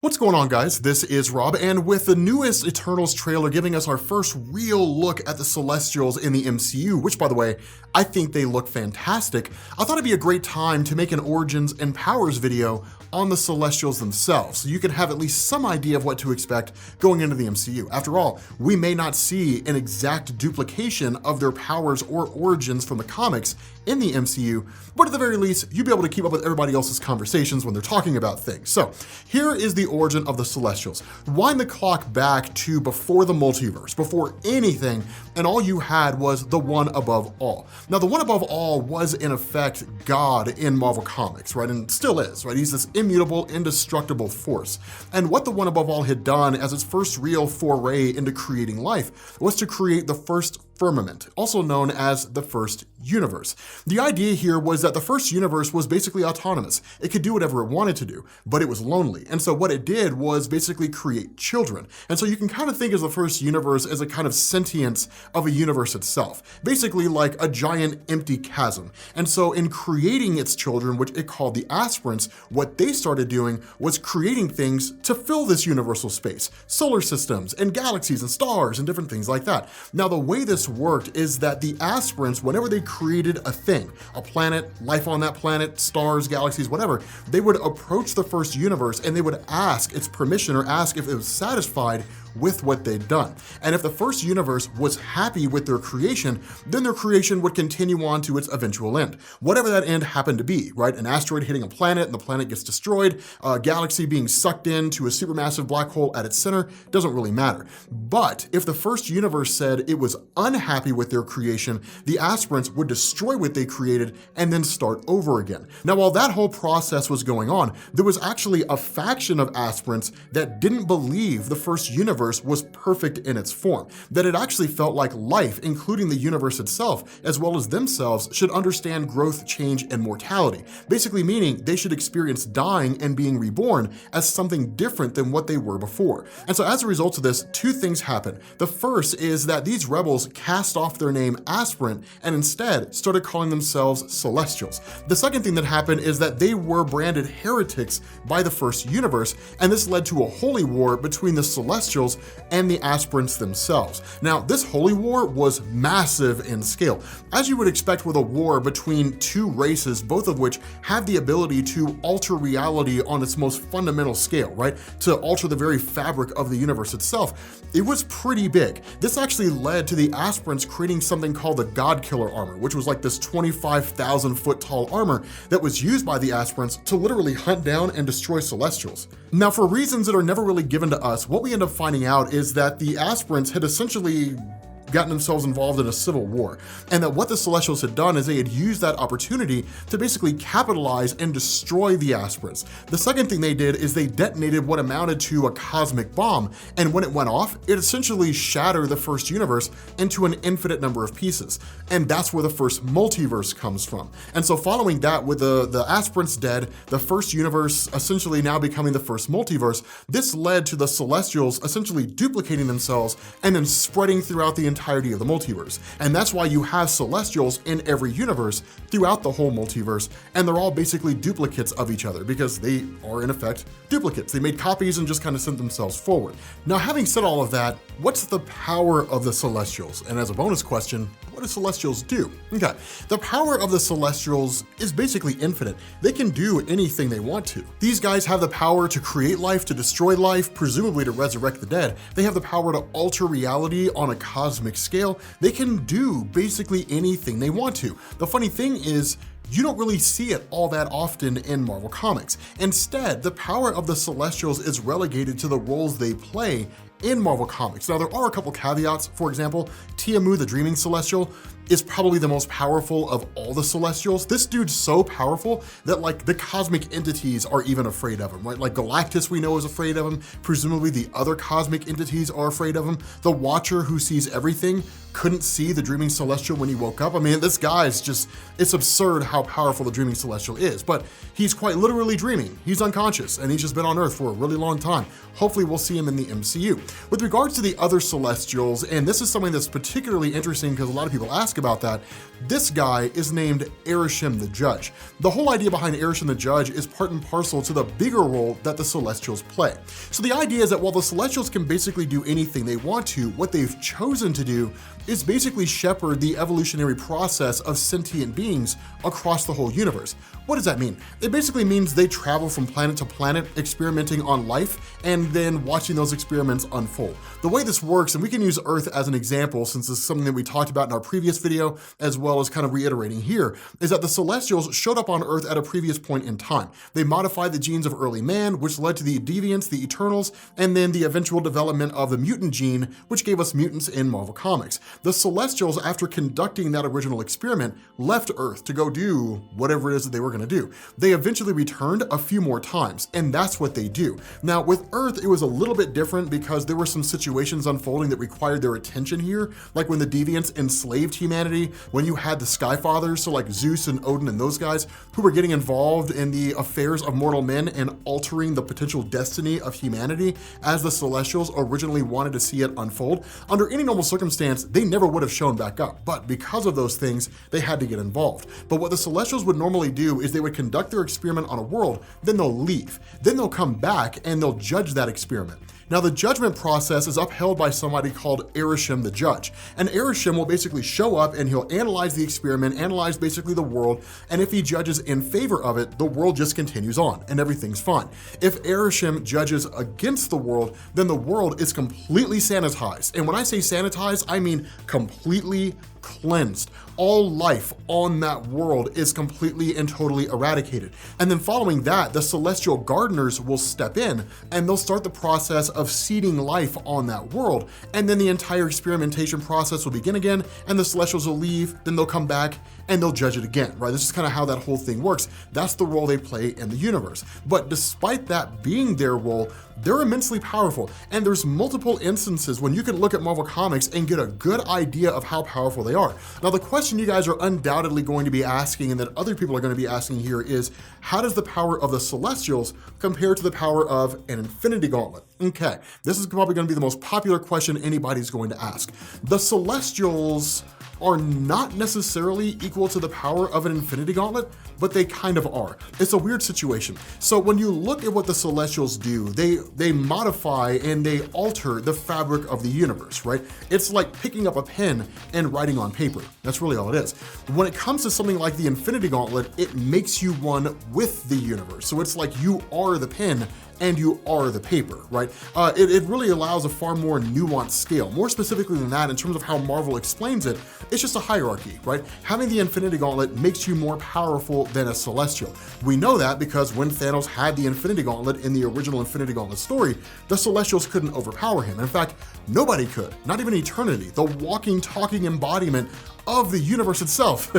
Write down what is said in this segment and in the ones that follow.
What's going on, guys? This is Rob, and with the newest Eternals trailer giving us our first real look at the Celestials in the MCU, which, by the way, I think they look fantastic, I thought it'd be a great time to make an Origins and Powers video on the Celestials themselves, so you can have at least some idea of what to expect going into the MCU. After all, we may not see an exact duplication of their powers or origins from the comics in the MCU, but at the very least, you'll be able to keep up with everybody else's conversations when they're talking about things. So here is the origin of the Celestials. Wind the clock back to before the multiverse, before anything, and all you had was the One Above All. Now, the One Above All was in effect God in Marvel Comics, right? And still is, right? He's this immutable, indestructible force. And what the One Above All had done as its first real foray into creating life was to create the first firmament, also known as the first universe. The idea here was that the first universe was basically autonomous. It could do whatever it wanted to do, but it was lonely. And so what it did was basically create children. And so you can kind of think of the first universe as a kind of sentience of a universe itself, basically like a giant empty chasm. And so in creating its children, which it called the Aspirants, what they started doing was creating things to fill this universal space, solar systems and galaxies and stars and different things like that. Now, the way this worked is that the Aspirants, whenever they created a thing, a planet, life on that planet, stars, galaxies, whatever, they would approach the first universe and they would ask its permission or ask if it was satisfied with what they'd done. And if the first universe was happy with their creation, then their creation would continue on to its eventual end. Whatever that end happened to be, right? An asteroid hitting a planet and the planet gets destroyed, a galaxy being sucked into a supermassive black hole at its center, doesn't really matter. But if the first universe said it was unhappy with their creation, the Aspirants would destroy what they created and then start over again. Now, while that whole process was going on, there was actually a faction of Aspirants that didn't believe the first universe was perfect in its form, that it actually felt like life, including the universe itself, as well as themselves, should understand growth, change, and mortality, basically meaning they should experience dying and being reborn as something different than what they were before. And so as a result of this, two things happen. The first is that these rebels cast off their name Aspirant and instead started calling themselves Celestials. The second thing that happened is that they were branded heretics by the first universe, and this led to a holy war between the Celestials and the Aspirants themselves. Now, this holy war was massive in scale, as you would expect with a war between two races, both of which have the ability to alter reality on its most fundamental scale, right? To alter the very fabric of the universe itself. It was pretty big. This actually led to the Aspirants creating something called the God Killer armor, which was like this 25,000 foot tall armor that was used by the Aspirants to literally hunt down and destroy Celestials. Now, for reasons that are never really given to us, what we end up finding out is that the Aspirants had essentially gotten themselves involved in a civil war, and that what the Celestials had done is they had used that opportunity to basically capitalize and destroy the Aspirants. The second thing they did is they detonated what amounted to a cosmic bomb, and when it went off, it essentially shattered the first universe into an infinite number of pieces, and that's where the first multiverse comes from. And so following that, with the Aspirants dead, the first universe essentially now becoming the first multiverse, this led to the Celestials essentially duplicating themselves and then spreading throughout the entirety of the multiverse. And that's why you have Celestials in every universe throughout the whole multiverse, and they're all basically duplicates of each other because they are in effect duplicates. They made copies and just kind of sent themselves forward. Now, having said all of that, what's the power of the Celestials? And as a bonus question, what do Celestials do? Okay, the power of the Celestials is basically infinite. They can do anything they want to. These guys have the power to create life, to destroy life, presumably to resurrect the dead. They have the power to alter reality on a cosmic scale. They can do basically anything they want to. The funny thing is, you don't really see it all that often in Marvel Comics. Instead, the power of the Celestials is relegated to the roles they play in Marvel Comics. Now, there are a couple caveats. For example, Tiamu, the Dreaming Celestial, is probably the most powerful of all the Celestials. This dude's so powerful that like the cosmic entities are even afraid of him, right? Like Galactus we know is afraid of him. Presumably the other cosmic entities are afraid of him. The Watcher, who sees everything, couldn't see the Dreaming Celestial when he woke up. I mean, this guy's just, it's absurd how powerful the Dreaming Celestial is, but he's quite literally dreaming. He's unconscious and he's just been on Earth for a really long time. Hopefully we'll see him in the MCU. With regards to the other Celestials, and this is something that's particularly interesting because a lot of people ask about that. This guy is named Arishem the Judge. The whole idea behind Arishem the Judge is part and parcel to the bigger role that the Celestials play. So the idea is that while the Celestials can basically do anything they want to, what they've chosen to do is basically shepherd the evolutionary process of sentient beings across the whole universe. What does that mean? It basically means they travel from planet to planet, experimenting on life, and then watching those experiments unfold. The way this works, and we can use Earth as an example since this is something that we talked about in our previous video, as well as kind of reiterating here, is that the Celestials showed up on Earth at a previous point in time. They modified the genes of early man, which led to the Deviants, the Eternals, and then the eventual development of the mutant gene, which gave us mutants in Marvel Comics. The Celestials, after conducting that original experiment, left Earth to go do whatever it is that they were going to do. They eventually returned a few more times, and that's what they do. Now, with Earth, it was a little bit different because there were some situations unfolding that required their attention here, like when the Deviants enslaved humanity, when you had the Skyfathers, so like Zeus and Odin and those guys, who were getting involved in the affairs of mortal men and altering the potential destiny of humanity as the Celestials originally wanted to see it unfold. Under any normal circumstance, they never would have shown back up, but because of those things, they had to get involved. But what the Celestials would normally do is they would conduct their experiment on a world, then they'll leave. Then they'll come back and they'll judge that experiment. Now, the judgment process is upheld by somebody called Arishem the Judge. And Arishem will basically show up and he'll analyze the experiment, analyze basically the world, and if he judges in favor of it, the world just continues on and everything's fine. If Arishem judges against the world, then the world is completely sanitized. And when I say sanitized, I mean completely cleansed. All life on that world is completely and totally eradicated. And then following that, the celestial gardeners will step in and they'll start the process of seeding life on that world. And then the entire experimentation process will begin again, and the celestials will leave, then they'll come back and they'll judge it again, right? This is kind of how that whole thing works. That's the role they play in the universe. But despite that being their role, they're immensely powerful. And there's multiple instances when you can look at Marvel Comics and get a good idea of how powerful they are. Now, the question you guys are undoubtedly going to be asking, and that other people are going to be asking here, is how does the power of the Celestials compare to the power of an Infinity Gauntlet? Okay, this is probably going to be the most popular question anybody's going to ask. The Celestials are not necessarily equal to the power of an Infinity Gauntlet, but they kind of are. It's a weird situation. So when you look at what the Celestials do, they modify and they alter the fabric of the universe, right? It's like picking up a pen and writing on paper. That's really all it is. When it comes to something like the Infinity Gauntlet, it makes you one with the universe. So it's like you are the pen and you are the paper, right? It really allows a far more nuanced scale. More specifically than that, in terms of how Marvel explains it, it's just a hierarchy, right? Having the Infinity Gauntlet makes you more powerful than a Celestial. We know that because when Thanos had the Infinity Gauntlet in the original Infinity Gauntlet story, the Celestials couldn't overpower him. In fact, nobody could, not even Eternity, the walking, talking embodiment of the universe itself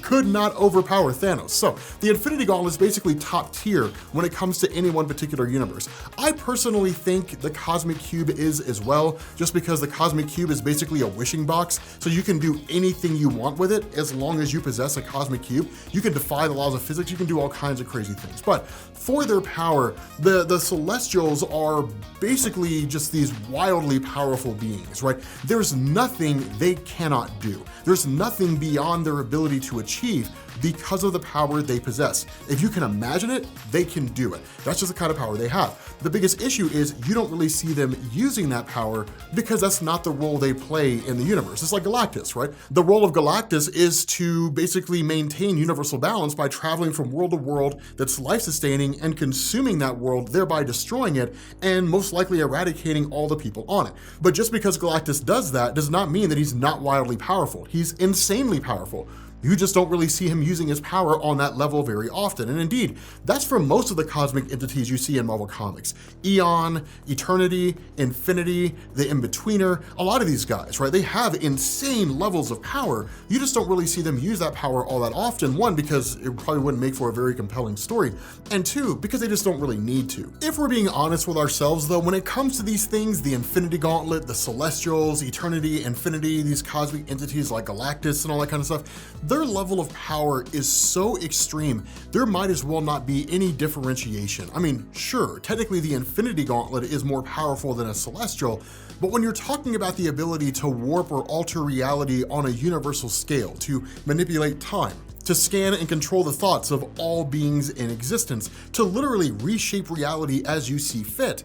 could not overpower Thanos. So the Infinity Gauntlet is basically top tier when it comes to any one particular universe. I personally think the Cosmic Cube is as well, just because the Cosmic Cube is basically a wishing box, so you can do anything you want with it as long as you possess a Cosmic Cube. You can defy the laws of physics, you can do all kinds of crazy things. But for their power, the Celestials are basically just these wildly powerful beings, right? There's nothing they cannot do. There's nothing beyond their ability to achieve because of the power they possess. If you can imagine it, they can do it. That's just the kind of power they have. The biggest issue is you don't really see them using that power because that's not the role they play in the universe. It's like Galactus, right? The role of Galactus is to basically maintain universal balance by traveling from world to world that's life-sustaining and consuming that world, thereby destroying it and most likely eradicating all the people on it. But just because Galactus does that does not mean that he's not wildly powerful. He's insanely powerful. You just don't really see him using his power on that level very often. And indeed, that's for most of the cosmic entities you see in Marvel Comics. Eon, Eternity, Infinity, the In-Betweener, a lot of these guys, right? They have insane levels of power. You just don't really see them use that power all that often. One, because it probably wouldn't make for a very compelling story. And two, because they just don't really need to. If we're being honest with ourselves though, when it comes to these things, the Infinity Gauntlet, the Celestials, Eternity, Infinity, these cosmic entities like Galactus and all that kind of stuff, their level of power is so extreme, there might as well not be any differentiation. I mean, sure, technically the Infinity Gauntlet is more powerful than a Celestial, but when you're talking about the ability to warp or alter reality on a universal scale, to manipulate time, to scan and control the thoughts of all beings in existence, to literally reshape reality as you see fit,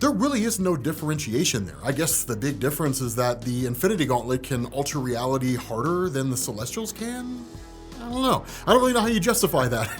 there really is no differentiation there. I guess the big difference is that the Infinity Gauntlet can alter reality harder than the Celestials can? I don't know. I don't really know how you justify that.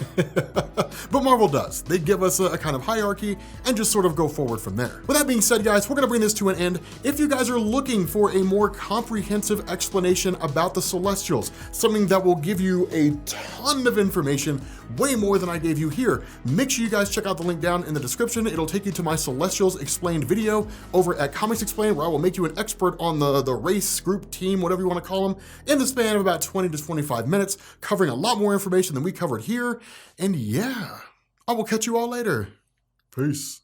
But Marvel does. They give us a kind of hierarchy and just sort of go forward from there. With that being said, guys, we're gonna bring this to an end. If you guys are looking for a more comprehensive explanation about the Celestials, something that will give you a ton of information, way more than I gave you here, make sure you guys check out the link down in the description. It'll take you to my Celestials Explained video over at Comics Explained, where I will make you an expert on the race, group, team, whatever you want to call them, in the span of about 20 to 25 minutes, covering a lot more information than we covered here. And yeah, I will catch you all later. Peace.